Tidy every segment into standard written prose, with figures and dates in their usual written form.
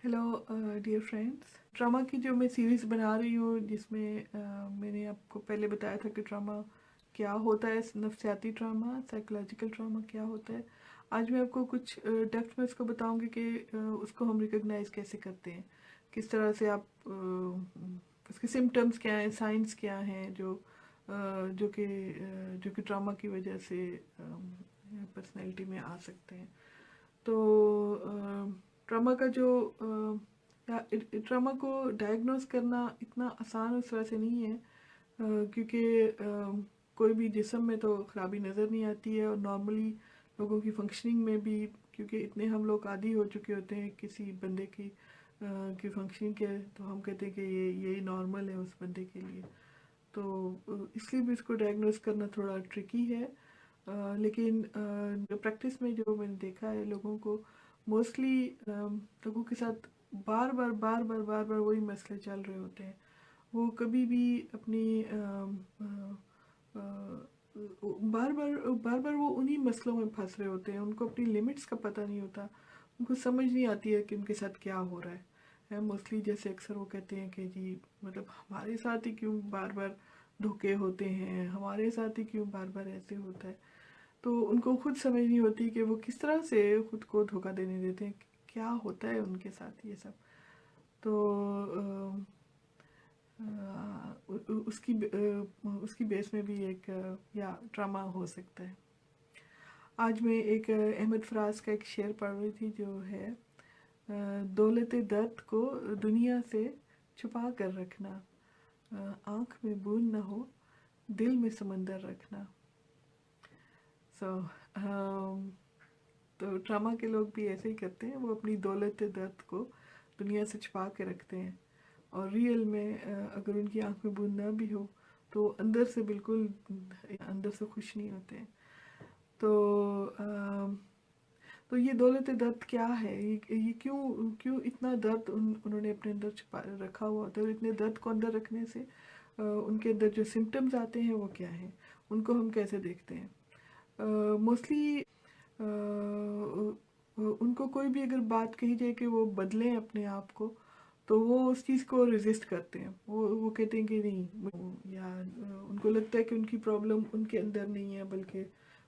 Hello dear friends. Drama की जो मैं सीरीज़ बना रही हूँ जिसमें मैंने आपको पहले बताया था कि ड्रामा क्या होता है, नफ्सियाती ड्रामा, साइकोलॉजिकल ड्रामा क्या होता है। आज मैं आपको कुछ डेप्थ में उसको बताऊंगी कि उसको हम रिकॉग्नाइज कैसे करते हैं, किस तरह से आप उसके सिम्टम्स क्या हैं, साइंस क्या हैं जो कि ड्रामा की वजह से पर्सनैलिटी में आ सकते हैं। तो ट्रामा का जो ट्रामा को डायग्नोस करना इतना आसान उस तरह से नहीं है, क्योंकि कोई भी जिस्म में तो खराबी नज़र नहीं आती है, और नॉर्मली लोगों की फंक्शनिंग में भी, क्योंकि इतने हम लोग आदी हो चुके होते हैं किसी बंदे की फंक्शनिंग के, तो हम कहते हैं कि यही नॉर्मल है उस बंदे के लिए। तो इसलिए भी इसको डायग्नोस करना थोड़ा ट्रिकी है। लेकिन जो प्रैक्टिस में जो मैंने देखा है लोगों को, मोस्टली लोगों के साथ बार बार वही मसले चल रहे होते हैं। वो कभी भी अपनी बार बार वो उन्हीं मसलों में फंस रहे होते हैं। उनको अपनी लिमिट्स का पता नहीं होता, उनको समझ नहीं आती है कि उनके साथ क्या हो रहा है। मोस्टली जैसे अक्सर वो कहते हैं कि जी मतलब हमारे साथ ही क्यों बार बार धोखे होते हैं, हमारे साथ ही क्यों बार बार ऐसे होता है। तो उनको खुद समझ नहीं होती कि वो किस तरह से खुद को धोखा देने देते हैं, क्या होता है उनके साथ ये सब। तो उसकी बेस में भी एक या ड्रामा हो सकता है। आज मैं एक अहमद फराज का एक शेर पढ़ रही थी जो है, दौलत दर्द को दुनिया से छुपा कर रखना, आँख में बूंद न हो दिल में समंदर रखना। सो तो ड्रामा के लोग भी ऐसे ही करते हैं, वो अपनी दौलत दर्द को दुनिया से छुपा के रखते हैं, और रियल में अगर उनकी आंख में बूंद ना भी हो तो अंदर से बिल्कुल अंदर से खुश नहीं होते हैं। तो तो ये दौलत दर्द क्या है, ये क्यों क्यों इतना दर्द उन्होंने अपने अंदर छुपा रखा हुआ होता है। इतने दर्द को अंदर रखने से उनके अंदर जो सिम्टम्स आते हैं वो क्या हैं, उनको हम कैसे देखते हैं। मोस्टली उनको कोई भी अगर बात कही जाए कि वो बदलें अपने आप को, तो वो उस चीज़ को रेजिस्ट करते हैं। वो कहते हैं कि नहीं, या उनको लगता है कि उनकी प्रॉब्लम उनके अंदर नहीं है बल्कि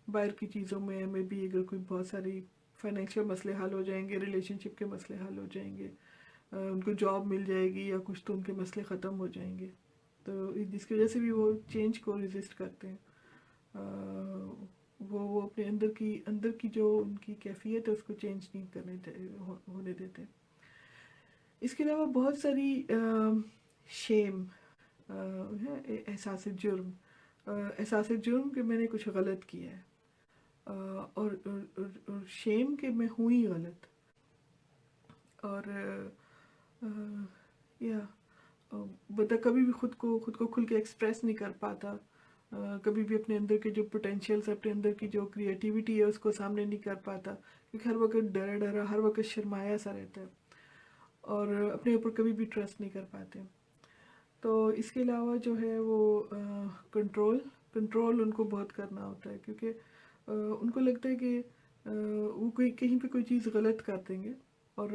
बाहर की चीज़ों में। मे बी अगर कोई बहुत सारी फाइनेंशियल मसले हल हो जाएंगे, रिलेशनशिप के मसले हल हो जाएंगे, उनको जॉब मिल जाएगी या कुछ, तो उनके मसले ख़त्म हो जाएंगे। तो जिसकी वजह से भी वो चेंज को रेजिस्ट करते हैं। वो अपने अंदर की जो उनकी कैफियत है उसको चेंज नहीं होने देते। इसके अलावा बहुत सारी शेम है, एहसास जुर्म कि मैंने कुछ गलत किया है, और शेम कि मैं हुई गलत। और या बंदा कभी भी खुद को खुल के एक्सप्रेस नहीं कर पाता, कभी भी अपने अंदर के जो पोटेंशियल्स, अपने अंदर की जो क्रिएटिविटी है उसको सामने नहीं कर पाता, क्योंकि हर वक्त डरा डरा, हर वक्त शर्माया सा रहता है, और अपने ऊपर कभी भी ट्रस्ट नहीं कर पाते। तो इसके अलावा जो है वो कंट्रोल कंट्रोल उनको बहुत करना होता है, क्योंकि उनको लगता है कि वो कोई कहीं पे कोई चीज़ गलत कर देंगे, और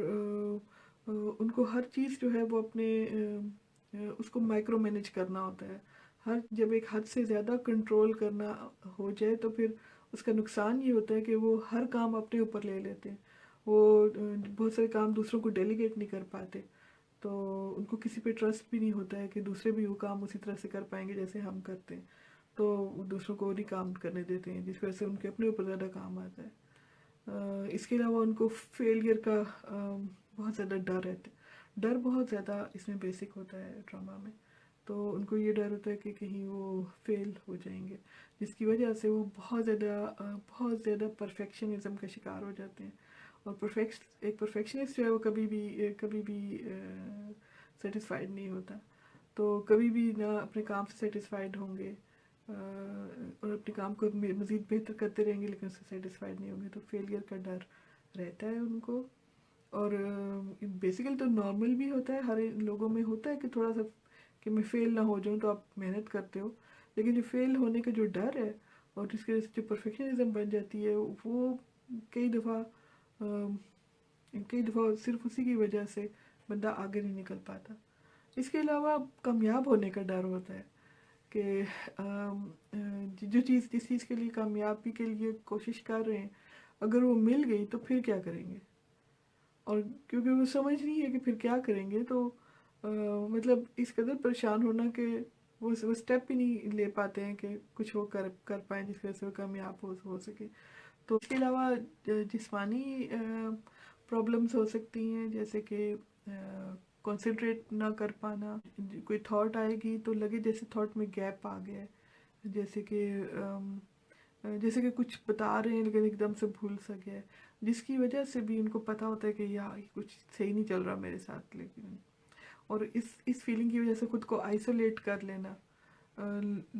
उनको हर चीज़ जो है वो अपने उसको माइक्रो मैनेज करना होता है। हर जब एक हद से ज़्यादा कंट्रोल करना हो जाए तो फिर उसका नुकसान ये होता है कि वो हर काम अपने ऊपर ले लेते हैं। वो बहुत सारे काम दूसरों को डेलीगेट नहीं कर पाते, तो उनको किसी पे ट्रस्ट भी नहीं होता है कि दूसरे भी वो काम उसी तरह से कर पाएंगे जैसे हम करते हैं। तो वो दूसरों को और ही काम करने देते हैं, जिस वजह से उनके अपने ऊपर ज़्यादा काम आता है। इसके अलावा उनको फेलियर का बहुत ज़्यादा डर रहता है। डर बहुत ज़्यादा इसमें बेसिक होता है ड्रामा में। तो उनको ये डर होता है कि कहीं वो फेल हो जाएंगे, जिसकी वजह से वो बहुत ज़्यादा परफेक्शनिज्म का शिकार हो जाते हैं। और एक परफेक्शनिस्ट जो है वो कभी भी सेटिस्फाइड नहीं होता। तो कभी भी ना अपने काम से सेटिस्फाइड होंगे, और अपने काम को मज़ीद बेहतर करते रहेंगे, लेकिन उससे सेटिस्फाइड नहीं होंगे। तो फेलियर का डर रहता है उनको। और बेसिकली तो नॉर्मल भी होता है, हर लोगों में होता है कि थोड़ा सा कि मैं फ़ेल ना हो जाऊँ, तो आप मेहनत करते हो। लेकिन जो फ़ेल होने का जो डर है और जिसकी वजह से जो परफेक्शनिज्म बन जाती है, वो कई दफ़ा कई दफ़ा सिर्फ उसी की वजह से बंदा आगे नहीं निकल पाता। इसके अलावा कामयाब होने का डर होता है कि जो चीज़ जिस चीज़ के लिए कामयाबी के लिए कोशिश कर रहे हैं, अगर वो मिल गई तो फिर क्या करेंगे? और क्योंकि वो समझ नहीं है कि फिर क्या करेंगे, तो मतलब इस कदर परेशान होना कि वो स्टेप ही नहीं ले पाते हैं कि कुछ वो कर कर पाएँ जिसकी वजह से वो कामयाब हो सके। तो इसके अलावा जिस्मानी प्रॉब्लम्स हो सकती हैं, जैसे कि कंसंट्रेट ना कर पाना। कोई थॉट आएगी तो लगे जैसे थॉट में गैप आ गया है, जैसे कि जैसे कि कुछ बता रहे हैं लेकिन एकदम से भूल सा गया है, जिसकी वजह से भी उनको पता होता है कि यार ये कुछ सही नहीं चल रहा मेरे साथ। लेकिन और इस फीलिंग की वजह से खुद को आइसोलेट कर लेना,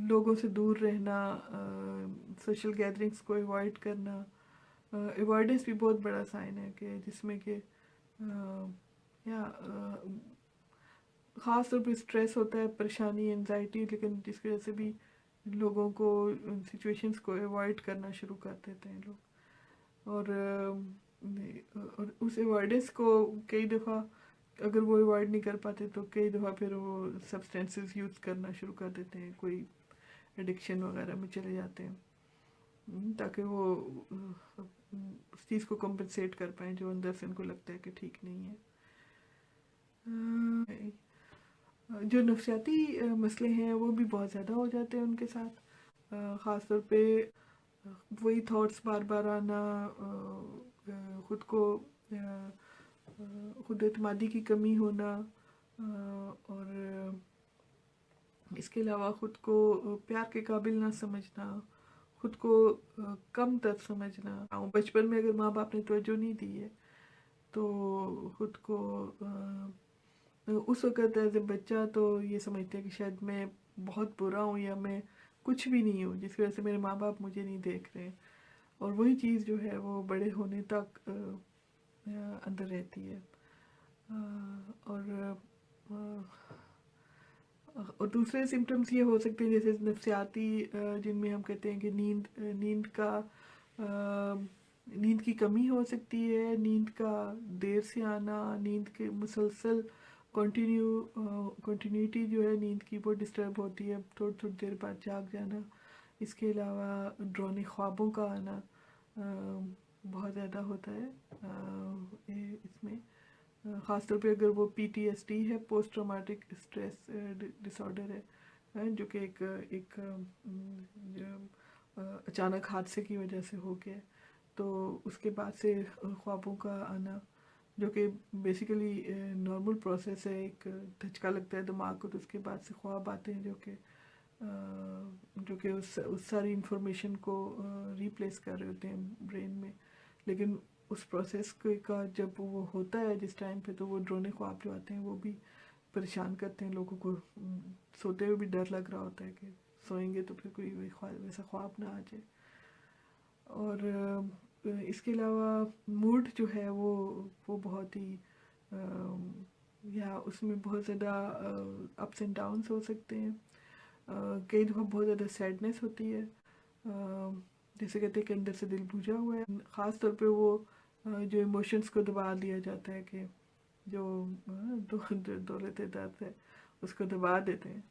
लोगों से दूर रहना, सोशल गैदरिंग्स को अवॉइड करना। अवॉइडेंस भी बहुत बड़ा साइन है कि जिसमें कि या ख़ास तौर पे स्ट्रेस होता है, परेशानी, एनजाइटी, लेकिन जिसकी वजह से भी लोगों को सिचुएशंस को अवॉइड करना शुरू कर देते हैं लोग। और उस अवॉइडेंस को कई दफ़ा अगर वो अवॉइड नहीं कर पाते तो कई दफ़ा फिर वो सब्सटेंसेस यूज़ करना शुरू कर देते हैं, कोई एडिक्शन वगैरह में चले जाते हैं, ताकि वो उस चीज़ को कम्पनसेट कर पाएँ जो अंदर से उनको लगता है कि ठीक नहीं है। जो नफसियाती मसले हैं वो भी बहुत ज़्यादा हो जाते हैं उनके साथ, ख़ास तौर पे वही थॉट्स बार बार आना, ख़ुद को खुद एतमादी की कमी होना, और इसके अलावा ख़ुद को प्यार के काबिल ना समझना, ख़ुद को कम तर समझना। बचपन में अगर माँ बाप ने तवज्जो नहीं दी है तो ख़ुद को उस वक़्त एज़ ए बच्चा तो ये समझते हैं कि शायद मैं बहुत बुरा हूँ या मैं कुछ भी नहीं हूँ, जिसकी वजह से मेरे माँ बाप मुझे नहीं देख रहे हैं। और वही चीज़ जो है वो बड़े होने तक अंदर रहती है। और और दूसरे सिम्टम्स ये हो सकते हैं जैसे नफसियाती, जिनमें हम कहते हैं कि नींद की कमी हो सकती है, नींद का देर से आना, नींद के मुसलसल कंटिन्यूटी जो है नींद की वो डिस्टर्ब होती है, थोड़ी थोड़ी देर बाद जाग जाना। इसके अलावा डरावनी ख्वाबों का आना बहुत ज़्यादा होता है इसमें, ख़ास तौर पे अगर वो PTSD है, पोस्ट ट्रॉमेटिक स्ट्रेस डिसऑर्डर है, जो कि एक अचानक हादसे की वजह से हो गया, तो उसके बाद से ख्वाबों का आना, जो कि बेसिकली नॉर्मल प्रोसेस है। एक धचका लगता है दिमाग को तो उसके बाद से ख्वाब आते हैं, जो कि उस सारी इंफॉर्मेशन को रिप्लेस कर रहे होते हैं ब्रेन में। लेकिन उस प्रोसेस का जब वो होता है जिस टाइम पे, तो वो डरावने ख्वाब जो आते हैं वो भी परेशान करते हैं लोगों को। सोते हुए भी डर लग रहा होता है कि सोएंगे तो फिर कोई वैसा ख्वाब ना आ जाए। और इसके अलावा मूड जो है वो बहुत ही या उसमें बहुत ज़्यादा अप्स एंड डाउन्स हो सकते हैं। कई दफ़ा बहुत ज़्यादा सैडनेस होती है, जैसे कहते हैं कि अंदर से दिल बुझा हुआ है। ख़ास तौर पे वो जो इमोशंस को दबा दिया जाता है, कि जो दौलत दर्द है उसको दबा देते हैं,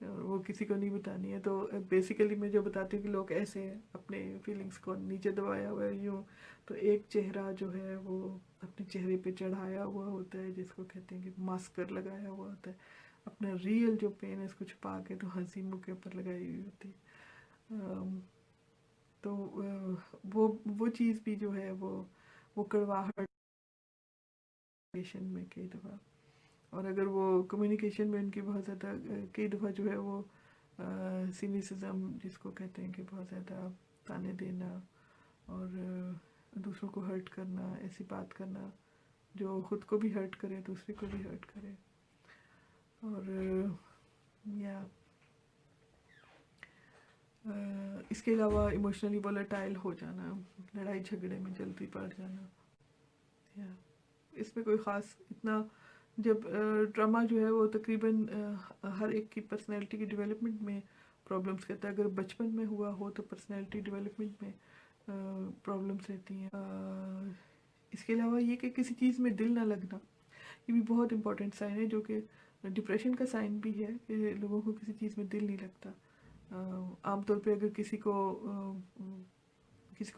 और वो किसी को नहीं बतानी है। तो बेसिकली मैं जो बताती हूँ कि लोग ऐसे अपने फीलिंग्स को नीचे दबाया हुआ है यूँ, तो एक चेहरा जो है वो अपने चेहरे पे चढ़ाया हुआ होता है, जिसको कहते हैं कि मास्कर लगाया हुआ होता है। अपना रियल जो पेन है उसको छुपा के तो हंसी मुँह के ऊपर लगाई हुई होती है। तो वो चीज़ भी जो है वो कड़वाहट में कई दफ़ा, और अगर वो कम्युनिकेशन में उनकी बहुत ज़्यादा कई दफ़ा जो है वो सिनिसिज्म जिसको कहते हैं कि बहुत ज़्यादा ताने देना और दूसरों को हर्ट करना, ऐसी बात करना जो ख़ुद को भी हर्ट करे, दूसरे को भी हर्ट करे। और या इसके अलावा इमोशनली वोलेटाइल हो जाना, लड़ाई झगड़े में जल्दी पड़ जाना। या इसमें कोई ख़ास इतना, जब ड्रामा जो है वो तकरीबन हर एक की पर्सनैलिटी की डेवलपमेंट में प्रॉब्लम्स करता है। अगर बचपन में हुआ हो तो पर्सनैलिटी डेवलपमेंट में प्रॉब्लम्स रहती हैं। اس کے علاوہ یہ کہ کسی چیز میں دل نہ لگنا، یہ بھی بہت امپورٹنٹ سائن ہے، جو کہ ڈپریشن کا سائن بھی ہے کہ لوگوں کو کسی چیز میں دل نہیں لگتا. عام طور پہ اگر کسی کو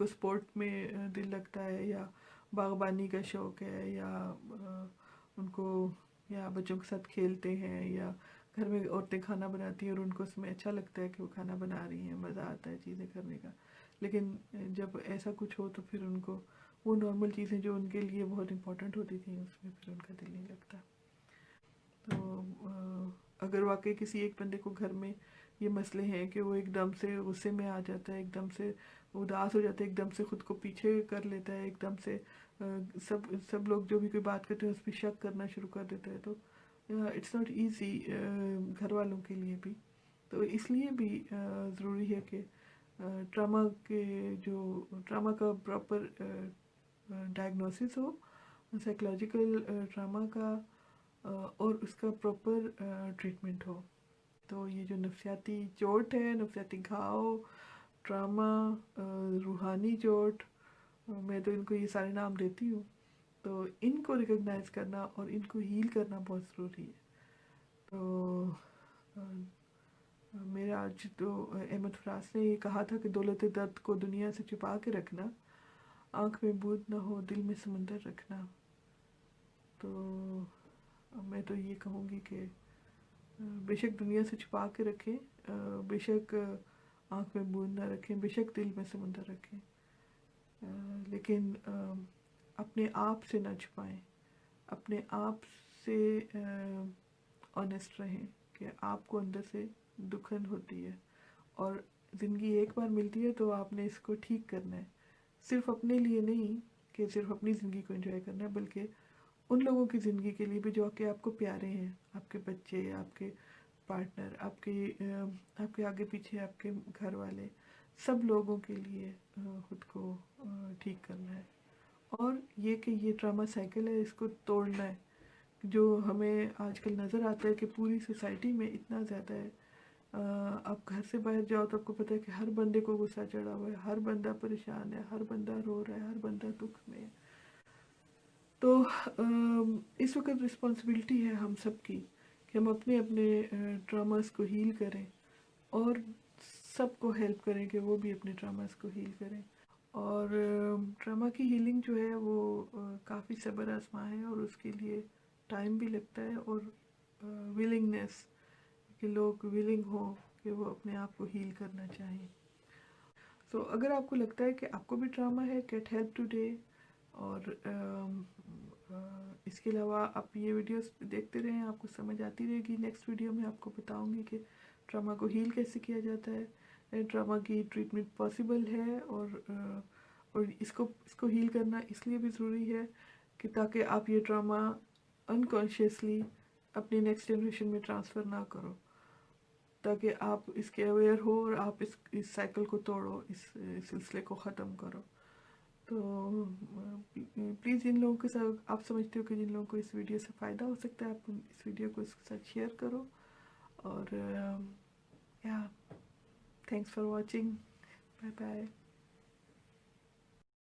سپورٹ میں دل لگتا ہے، یا باغبانی کا شوق ہے، یا ان کو یا بچوں کے ساتھ کھیلتے ہیں، یا گھر میں عورتیں کھانا بناتی ہیں اور ان کو اس میں اچھا لگتا ہے کہ وہ کھانا بنا رہی ہیں، مزہ آتا ہے چیزیں کرنے کا، لیکن جب ایسا کچھ ہو تو پھر ان کو وہ نارمل چیزیں جو ان کے لیے بہت امپورٹنٹ ہوتی تھیں اس میں پھر ان کا دل نہیں لگتا. تو اگر واقعی کسی ایک بندے کو گھر میں یہ مسئلے ہیں کہ وہ ایک دم سے غصے میں آ جاتا ہے، ایک دم سے اداس ہو جاتا ہے، ایک دم سے خود کو پیچھے کر لیتا ہے، ایک دم سے سب لوگ جو بھی کوئی بات کرتے ہیں اس پہ شک کرنا شروع کر دیتا ہے، تو اٹس ناٹ ایزی گھر والوں کے لیے بھی. تو اس لیے بھی ضروری ہے کہ ٹراما کا پراپر ڈائگنوسس ہو، سائیکولوجیکل ٹراما کا، اور اس کا پراپر ٹریٹمنٹ ہو. تو یہ جو نفسیاتی چوٹ ہے، نفسیاتی گھاؤ، ٹراما، روحانی چوٹ، میں تو ان کو یہ سارے نام دیتی ہوں، تو ان کو ریکگنائز کرنا اور ان کو ہیل کرنا بہت ضروری ہے. تو میرا آج تو احمد فراز نے یہ کہا تھا کہ دولت درد کو دنیا سے چھپا کے رکھنا، آنکھ میں بود نہ ہو دل میں سمندر رکھنا. تو میں تو یہ کہوں گی کہ بے شک دنیا سے چھپا کے رکھیں، بے شک آنکھ میں بوند نہ رکھیں، بے شک دل میں سمندر رکھیں، لیکن اپنے آپ سے نہ چھپائیں، اپنے آپ سے آنیسٹ رہیں کہ آپ کو اندر سے دکھن ہوتی ہے، اور زندگی ایک بار ملتی ہے تو آپ نے اس کو ٹھیک کرنا ہے، صرف اپنے لیے نہیں کہ صرف اپنی زندگی کو انجوائے کرنا ہے، بلکہ ان لوگوں کی زندگی کے لیے بھی جو کہ آپ کو پیارے ہیں، آپ کے بچے، آپ کے پارٹنر، آپ کے آگے پیچھے آپ کے گھر والے، سب لوگوں کے لیے خود کو ٹھیک کرنا ہے. اور یہ کہ یہ ڈرامہ سائیکل ہے، اس کو توڑنا ہے، جو ہمیں آج کل نظر آتا ہے کہ پوری سوسائٹی میں اتنا زیادہ ہے. آپ گھر سے باہر جاؤ تو آپ کو پتہ ہے کہ ہر بندے کو غصہ چڑھا ہوا ہے، ہر بندہ پریشان ہے، ہر بندہ رو رہا ہے، ہر بندہ دکھ میں ہے. تو اس وقت رسپانسبلٹی ہے ہم سب کی کہ ہم اپنے ڈراماز کو ہیل کریں، اور سب کو ہیلپ کریں کہ وہ بھی اپنے ڈراماز کو ہیل کریں. اور ڈرامہ کی ہیلنگ جو ہے وہ کافی صبر آزما ہے، اور اس کے لیے ٹائم بھی لگتا ہے، اور ولنگنیس کہ لوگ ولنگ ہوں کہ وہ اپنے آپ کو ہیل کرنا چاہیں. سو اگر آپ کو لگتا ہے کہ آپ کو بھی ڈرامہ ہے، گیٹ ہیلپ ٹوڈے. اور اس کے علاوہ آپ یہ ویڈیوز دیکھتے رہیں، آپ کو سمجھ آتی رہے گی. نیکسٹ ویڈیو میں آپ کو بتاؤں گی کہ ڈرامہ کو ہیل کیسے کیا جاتا ہے، ڈرامہ کی ٹریٹمنٹ پاسبل ہے، اور اس کو ہیل کرنا اس لیے بھی ضروری ہے کہ تاکہ آپ یہ ڈرامہ انکانشیسلی اپنی نیکسٹ جنریشن میں ٹرانسفر نہ کرو، تاکہ آپ اس کے اویئر ہو اور آپ اس سائیکل کو توڑو، اس سلسلے کو ختم کرو. تو پلیز جن لوگوں کے ساتھ آپ سمجھتے ہو کہ جن لوگوں کو اس ویڈیو سے فائدہ ہو سکتا ہے، آپ اس ویڈیو کو اس کے ساتھ شیئر کرو. اور thanks for watching. Bye bye.